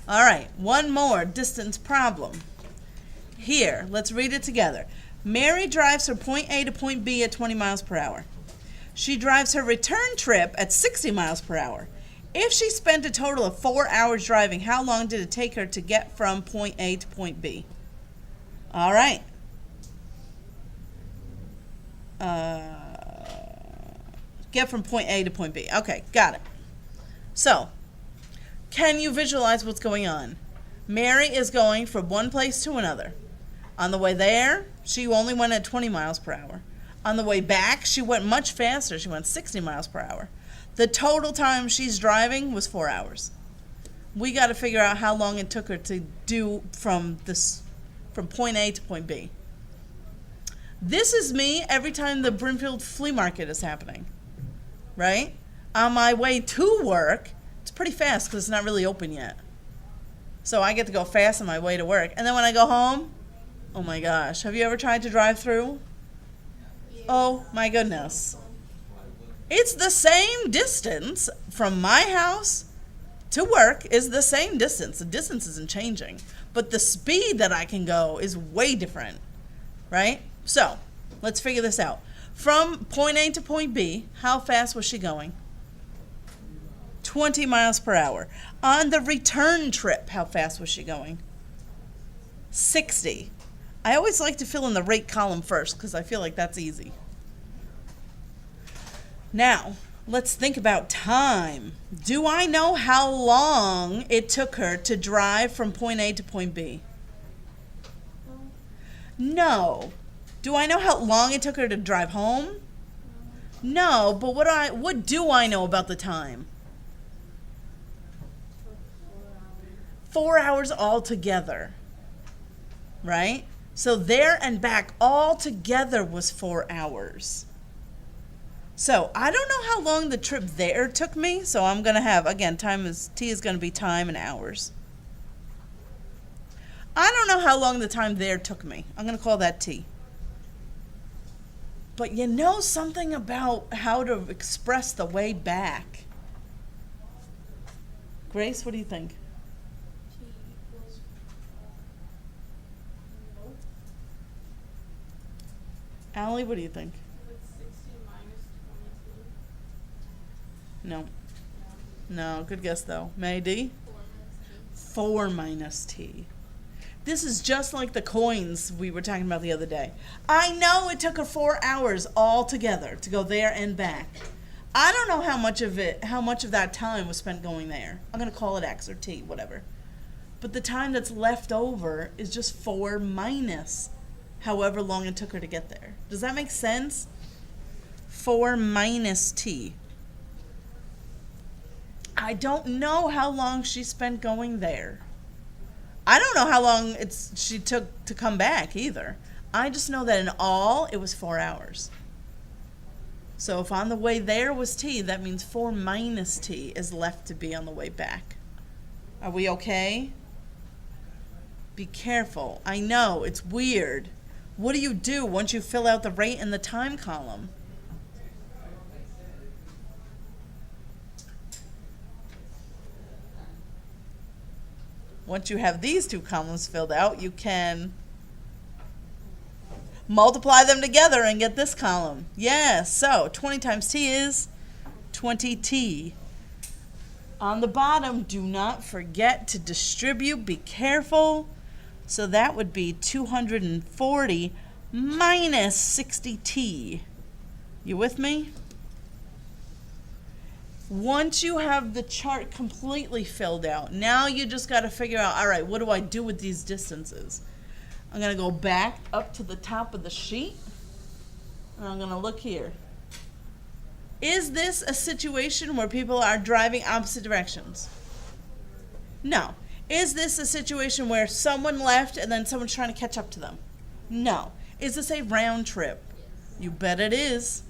All right, one more distance problem. Here, let's read it together. Mary drives from point A to point B at 20 miles per hour. She drives her return trip at 60 miles per hour. If she spent a total of 4 hours driving, how long did it take her to get from point A to point B? All right. Get from point A to point B. Okay, got it. So, can you visualize what's going on? Mary is going from one place to another. On the way there, she only went at 20 miles per hour. On the way back, she went much faster. She went 60 miles per hour. The total time she's driving was 4 hours. We got to figure out how long it took her to do from point A to point B. This is me every time the Brimfield Flea Market is happening, right? On my way to work, it's pretty fast because it's not really open yet. So I get to go fast on my way to work. And then when I go home, oh my gosh, have you ever tried to drive through? Oh my goodness. It's the same distance from my house to work is the same distance. The distance isn't changing, but the speed that I can go is way different, right? So let's figure this out. From point A to point B, how fast was she going? 20 miles per hour. On the return trip, how fast was she going? 60. I always like to fill in the rate column first because I feel like that's easy. Now, let's think about time. Do I know how long it took her to drive from point A to point B? No. Do I know how long it took her to drive home? No, but what do I know about the time? 4 hours altogether, right? So there and back all together was 4 hours. So I don't know how long the trip there took me, so I'm going to have, again, T is going to be time in hours. I don't know how long the time there took me. I'm going to call that T. But you know something about how to express the way back. Grace, what do you think? Allie, what do you think? 60 minus 22. No. No, good guess though. May D? 4 minus T. This is just like the coins we were talking about the other day. I know it took her 4 hours altogether to go there and back. I don't know how much of that time was spent going there. I'm going to call it X or T, whatever. But the time that's left over is just 4 minus however long it took her to get there. Does that make sense? 4 minus T. I don't know how long she spent going there. I don't know how long she took to come back either. I just know that in all, it was 4 hours. So if on the way there was T, that means 4 minus T is left to be on the way back. Are we okay? Be careful. I know, it's weird. What do you do once you fill out the rate and the time column? Once you have these two columns filled out, you can multiply them together and get this column. Yes, so 20 times T is 20T. On the bottom, do not forget to distribute. Be careful. So that would be 240 minus 60T. You with me? Once you have the chart completely filled out, now you just got to figure out, all right, what do I do with these distances? I'm going to go back up to the top of the sheet, and I'm going to look here. Is this a situation where people are driving opposite directions? No. Is this a situation where someone left and then someone's trying to catch up to them? No. Is this a round trip? You bet it is.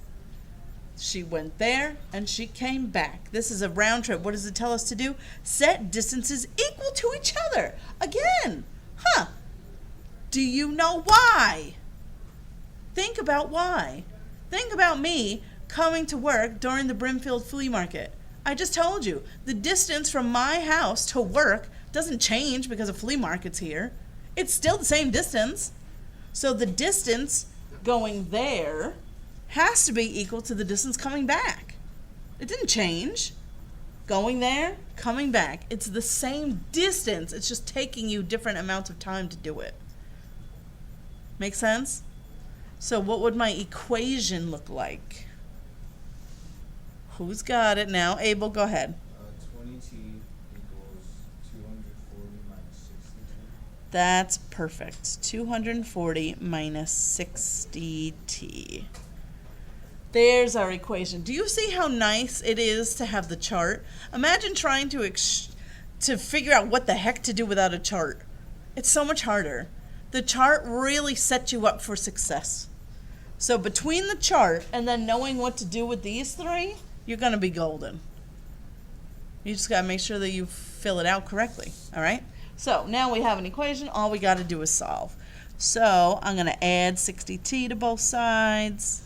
She went there and she came back. This is a round trip. What does it tell us to do? Set distances equal to each other. Again. Do you know why? Think about why. Think about me coming to work during the Brimfield Flea Market. I just told you, the distance from my house to work Doesn't change because a flea market's here. It's still the same distance. So the distance going there has to be equal to the distance coming back. It didn't change. Going there, coming back. It's the same distance. It's just taking you different amounts of time to do it. Make sense? So what would my equation look like? Who's got it now? Abel, go ahead. 20t equals 240 minus 60t. That's perfect. 240 minus 60t. There's our equation. Do you see how nice it is to have the chart? Imagine trying to figure out what the heck to do without a chart. It's so much harder. The chart really sets you up for success. So between the chart and then knowing what to do with these three, you're going to be golden. You just got to make sure that you fill it out correctly. All right? So now we have an equation. All we got to do is solve. So I'm going to add 60t to both sides.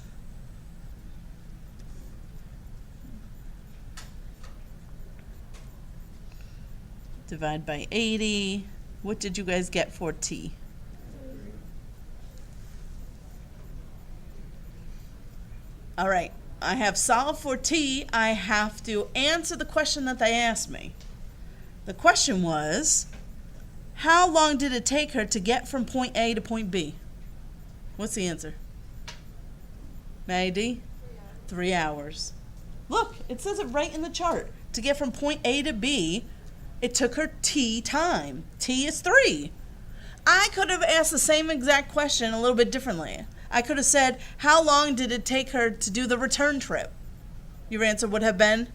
Divide by 80. What did you guys get for t? All right. I have solved for t. I have to answer the question that they asked me. The question was, how long did it take her to get from point A to point B? What's the answer? Maddie? 3 hours. Look, it says it right in the chart. To get from point A to B, it took her t time. T is 3. I could have asked the same exact question a little bit differently. I could have said, how long did it take her to do the return trip? Your answer would have been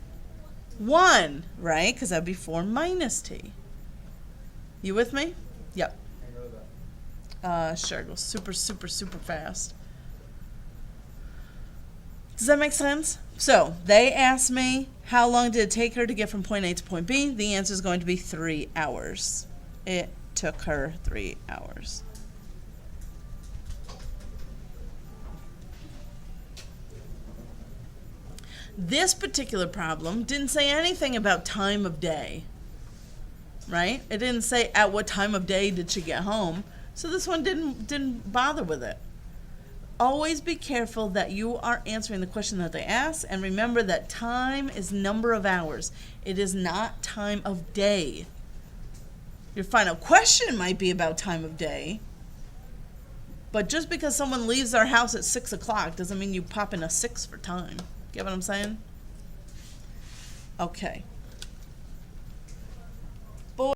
1, right? Because that would be 4 minus t. You with me? Yep. I know that. Sure, go super, super, super fast. Does that make sense? So they asked me, how long did it take her to get from point A to point B? The answer is going to be 3 hours. It took her 3 hours. This particular problem didn't say anything about time of day, right? It didn't say at what time of day did she get home, so this one didn't bother with it. Always be careful that you are answering the question that they ask, and remember that time is number of hours. It is not time of day. Your final question might be about time of day, but just because someone leaves their house at 6 o'clock doesn't mean you pop in a 6 for time. Get what I'm saying? Okay.